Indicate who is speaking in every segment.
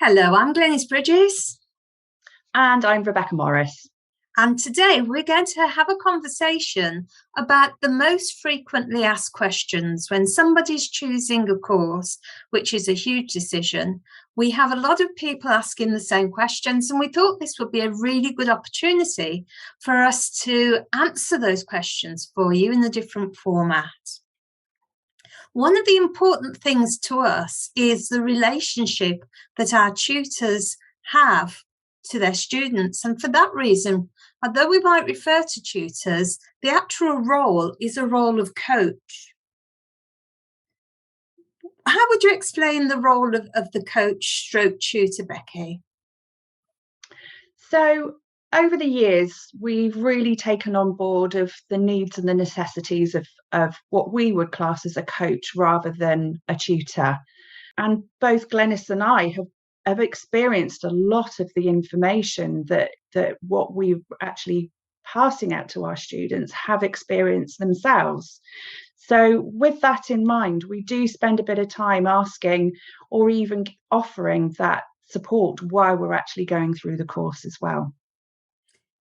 Speaker 1: Hello, I'm Glenys Bridges.
Speaker 2: And I'm Rebecca Morris.
Speaker 1: And today we're going to have a conversation about the most frequently asked questions when somebody's choosing a course, which is a huge decision. We have a lot of people asking the same questions, and we thought this would be a really good opportunity for us to answer those questions for you in a different format. One of the important things to us is the relationship that our tutors have to their students. And for that reason, although we might refer to tutors, the actual role is a role of coach. How would you explain the role of the coach stroke tutor, Becki?
Speaker 2: So over the years, we've really taken on board of the needs and the necessities of what we would class as a coach rather than a tutor. And both Glenys and I have experienced a lot of the information that what we're actually passing out to our students have experienced themselves. So with that in mind, we do spend a bit of time asking or even offering that support while we're actually going through the course as well.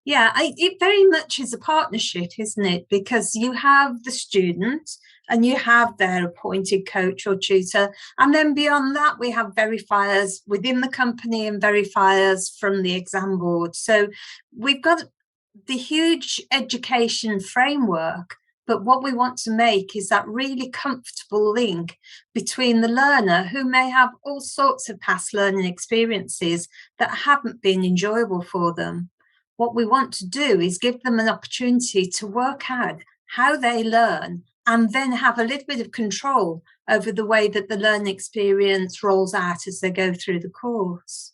Speaker 1: Yeah, it very much is a partnership, isn't it? Because you have the student and you have their appointed coach or tutor. And then beyond that, we have verifiers within the company and verifiers from the exam board. So we've got the huge education framework. But what we want to make is that really comfortable link between the learner, who may have all sorts of past learning experiences that haven't been enjoyable for them. What we want to do is give them an opportunity to work out how they learn and then have a little bit of control over the way that the learning experience rolls out as they go through the course.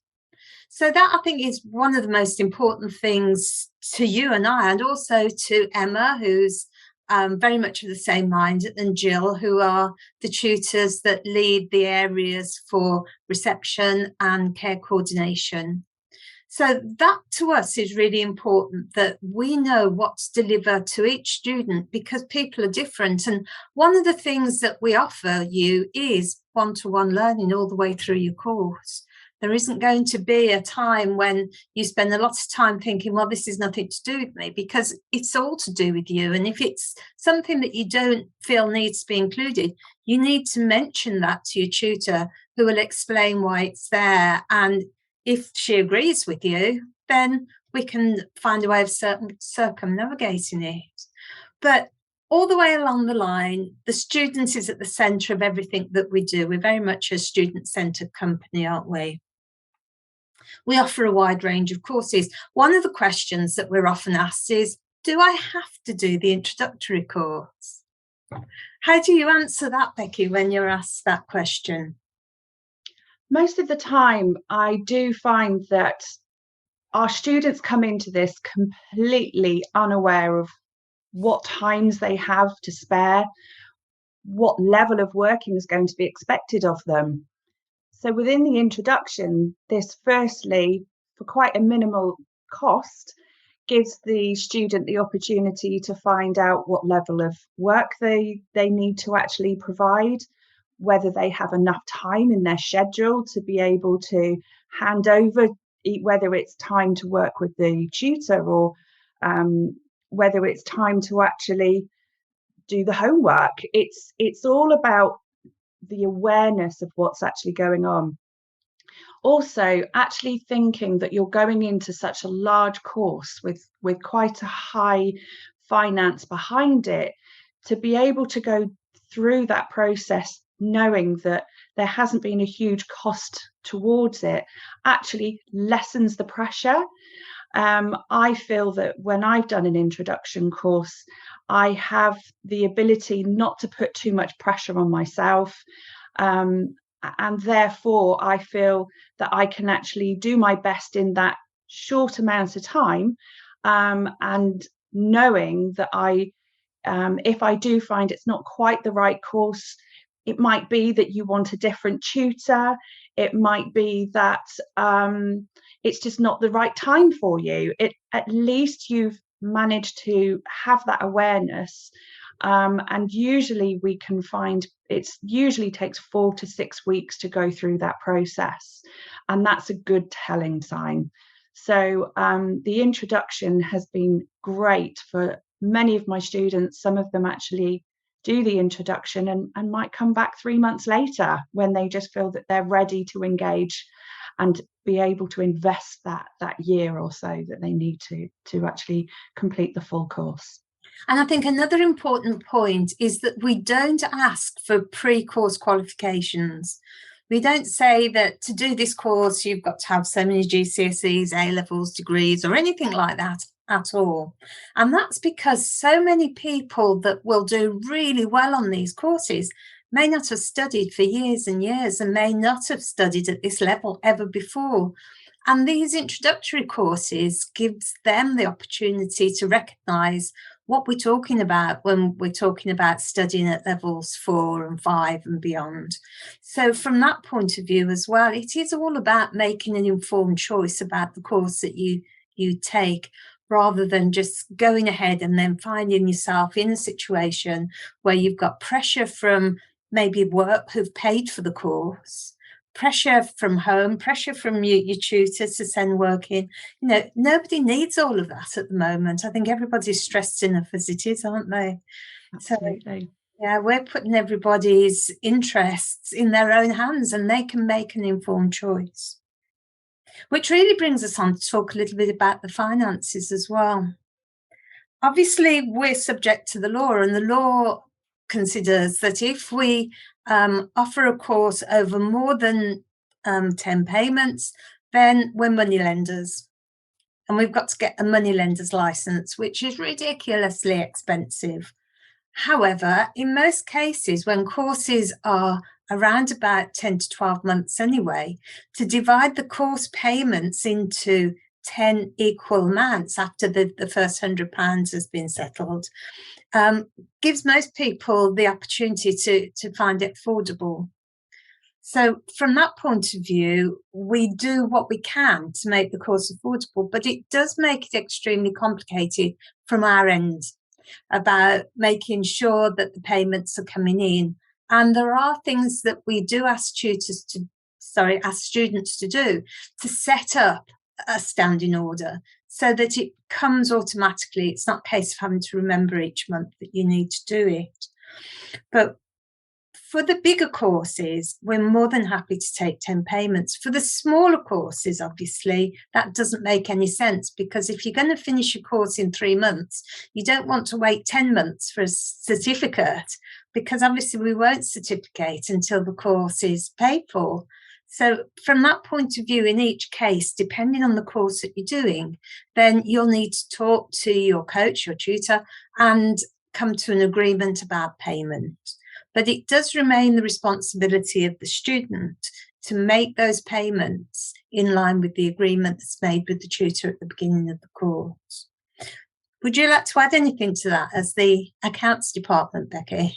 Speaker 1: So that, I think, is one of the most important things to you and I, and also to Emma, who's very much of the same mind, and Jill, who are the tutors that lead the areas for reception and care coordination. So that to us is really important, that we know what's delivered to each student because people are different. And one of the things that we offer you is one-to-one learning all the way through your course. There isn't going to be a time when you spend a lot of time thinking, well, this is nothing to do with me, because it's all to do with you. And if it's something that you don't feel needs to be included, you need to mention that to your tutor, who will explain why it's there. And if she agrees with you, then we can find a way of circumnavigating it. But all the way along the line, the student is at the centre of everything that we do. We're very much a student-centred company, aren't we? We offer a wide range of courses. One of the questions that we're often asked is, do I have to do the introductory course? How do you answer that, Becki, when you're asked that question?
Speaker 2: Most of the time, I do find that our students come into this completely unaware of what times they have to spare, what level of working is going to be expected of them. So within the introduction, this firstly, for quite a minimal cost, gives the student the opportunity to find out what level of work they need to actually provide, whether they have enough time in their schedule to be able to hand over, whether it's time to work with the tutor or whether it's time to actually do the homework. It's all about the awareness of what's actually going on. Also, actually thinking that you're going into such a large course with quite a high finance behind it, to be able to go through that process knowing that there hasn't been a huge cost towards it, actually lessens the pressure. I feel that when I've done an introduction course, I have the ability not to put too much pressure on myself. And therefore, I feel that I can actually do my best in that short amount of time, and knowing that if I do find it's not quite the right course, it might be that you want a different tutor. It might be that it's just not the right time for you. At least you've managed to have that awareness And usually we can find it usually takes 4 to 6 weeks to go through that process. And that's a good telling sign. So the introduction has been great for many of my students. Some of them actually do the introduction and might come back 3 months later when they just feel that they're ready to engage and be able to invest that year or so that they need to actually complete the full course.
Speaker 1: And I think another important point is that we don't ask for pre-course qualifications. We don't say that to do this course, you've got to have so many GCSEs, A-levels, degrees, or anything like that at all. And that's because so many people that will do really well on these courses may not have studied for years and years and may not have studied at this level ever before. And these introductory courses gives them the opportunity to recognise what we're talking about when we're talking about studying at levels 4 and 5 and beyond. So from that point of view as well, it is all about making an informed choice about the course that you take, rather than just going ahead and then finding yourself in a situation where you've got pressure from maybe work who've paid for the course, pressure from home, pressure from your tutor to send work in. Nobody needs all of that at the moment. I think everybody's stressed enough as it is, aren't they?
Speaker 2: Absolutely.
Speaker 1: So, yeah, we're putting everybody's interests in their own hands and they can make an informed choice. Which really brings us on to talk a little bit about the finances as well. Obviously, we're subject to the law, and the law considers that if we offer a course over more than 10 payments, then we're money lenders. And we've got to get a money lender's license, which is ridiculously expensive. However, in most cases, when courses are around about 10 to 12 months anyway, to divide the course payments into 10 equal amounts after the first £100 has been settled, gives most people the opportunity to find it affordable. So from that point of view, we do what we can to make the course affordable, but it does make it extremely complicated from our end about making sure that the payments are coming in. And there are things that we do ask students to do to set up a standing order so that it comes automatically. It's not a case of having to remember each month that you need to do it. But for the bigger courses, we're more than happy to take 10 payments. For the smaller courses, obviously, that doesn't make any sense, because if you're going to finish your course in 3 months, you don't want to wait 10 months for a certificate, because obviously we won't certificate until the course is paid for. So from that point of view, in each case, depending on the course that you're doing, then you'll need to talk to your coach, your tutor, and come to an agreement about payment. But it does remain the responsibility of the student to make those payments in line with the agreement that's made with the tutor at the beginning of the course. Would you like to add anything to that as the accounts department, Becki?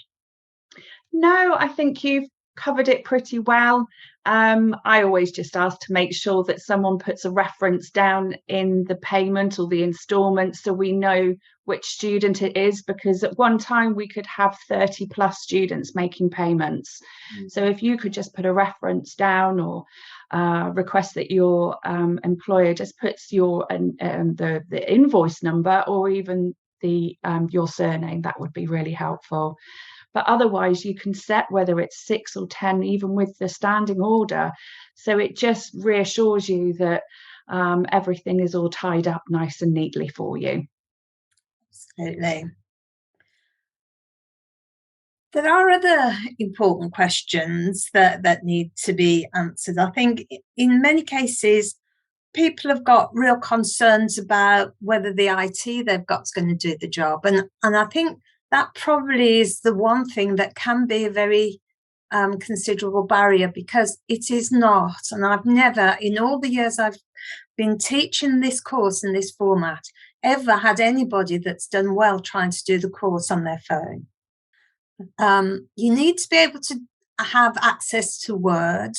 Speaker 2: No, I think you've covered it pretty well. I always just ask to make sure that someone puts a reference down in the payment or the instalment so we know which student it is, because at one time we could have 30 plus students making payments. So if you could just put a reference down, or request that your employer just puts your the invoice number, or even the your surname, that would be really helpful. But otherwise you can set whether it's 6 or 10, even with the standing order. So it just reassures you that everything is all tied up nice and neatly for you.
Speaker 1: Absolutely. There are other important questions that need to be answered. I think in many cases, people have got real concerns about whether the IT they've got is going to do the job. And I think that probably is the one thing that can be a very considerable barrier, because it is not. And I've never, in all the years I've been teaching this course in this format, ever had anybody that's done well trying to do the course on their phone. You need to be able to have access to Word.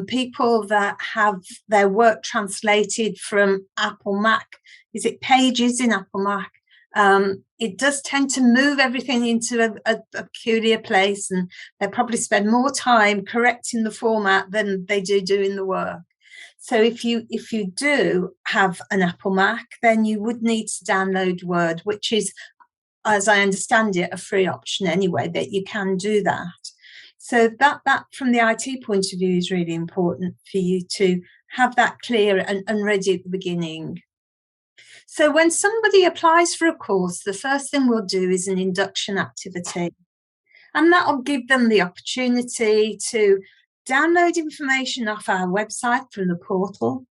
Speaker 1: People that have their work translated from Apple Mac, is it Pages in Apple Mac, It does tend to move everything into a peculiar place, and they probably spend more time correcting the format than they do doing the work. So if you do have an Apple Mac, then you would need to download Word, which is, as I understand it, a free option anyway, that you can do that. So that from the IT point of view is really important for you to have that clear and ready at the beginning. So when somebody applies for a course, the first thing we'll do is an induction activity. And that'll give them the opportunity to download information off our website from the portal,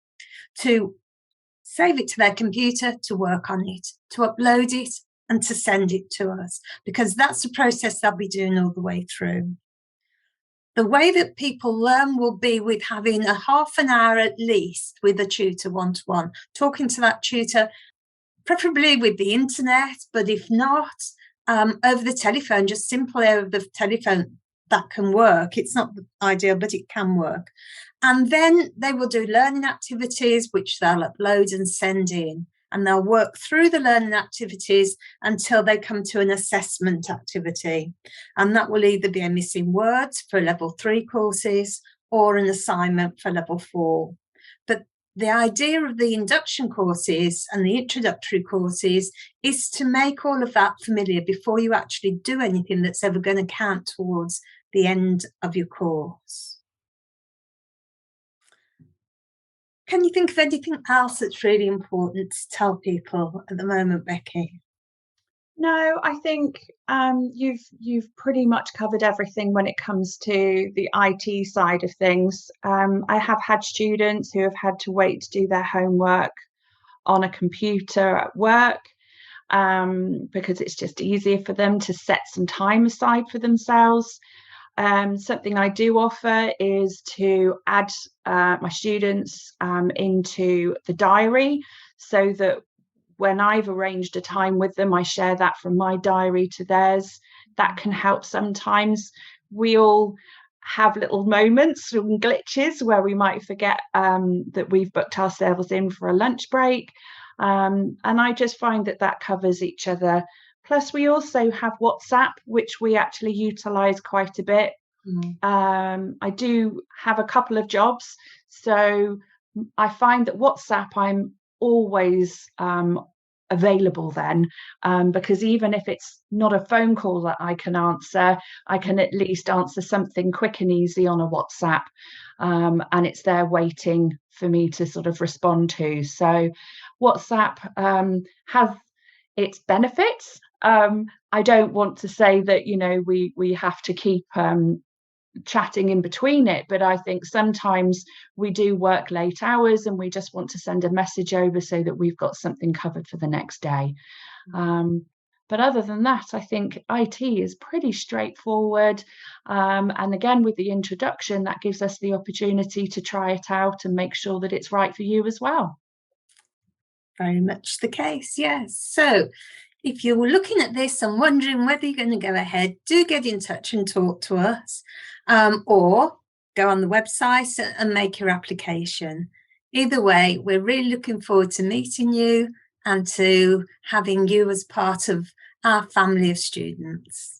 Speaker 1: to save it to their computer, to work on it, to upload it, and to send it to us, because that's the process they'll be doing all the way through. The way that people learn will be with having a half an hour at least with a tutor one-to-one, talking to that tutor, preferably with the internet, but if not, over the telephone, just simply over the telephone, that can work. It's not ideal, but it can work. And then they will do learning activities, which they'll upload and send in. And they'll work through the learning activities until they come to an assessment activity. And that will either be a missing words for level 3 courses or an assignment for level 4. But the idea of the induction courses and the introductory courses is to make all of that familiar before you actually do anything that's ever going to count towards the end of your course. Can you think of anything else that's really important to tell people at the moment, Becki?
Speaker 2: No, I think you've pretty much covered everything when it comes to the IT side of things. I have had students who have had to wait to do their homework on a computer at work, because it's just easier for them to set some time aside for themselves. Something I do offer is to add my students into the diary, so that when I've arranged a time with them, I share that from my diary to theirs. That can help sometimes. We all have little moments and glitches where we might forget that we've booked ourselves in for a lunch break. And I just find that covers each other. Plus, we also have WhatsApp, which we actually utilize quite a bit. I do have a couple of jobs, so I find that WhatsApp, I'm always available then, because even if it's not a phone call that I can answer, I can at least answer something quick and easy on a WhatsApp, and it's there waiting for me to sort of respond to. So WhatsApp has its benefits. I don't want to say that, you know, we have to keep chatting in between it, but I think sometimes we do work late hours and we just want to send a message over so that we've got something covered for the next day. But other than that, I think IT is pretty straightforward, and again, with the introduction, that gives us the opportunity to try it out and make sure that it's right for you as well.
Speaker 1: Very much the case, yes. So if you're looking at this and wondering whether you're going to go ahead, do get in touch and talk to us, or go on the website and make your application. Either way, we're really looking forward to meeting you and to having you as part of our family of students.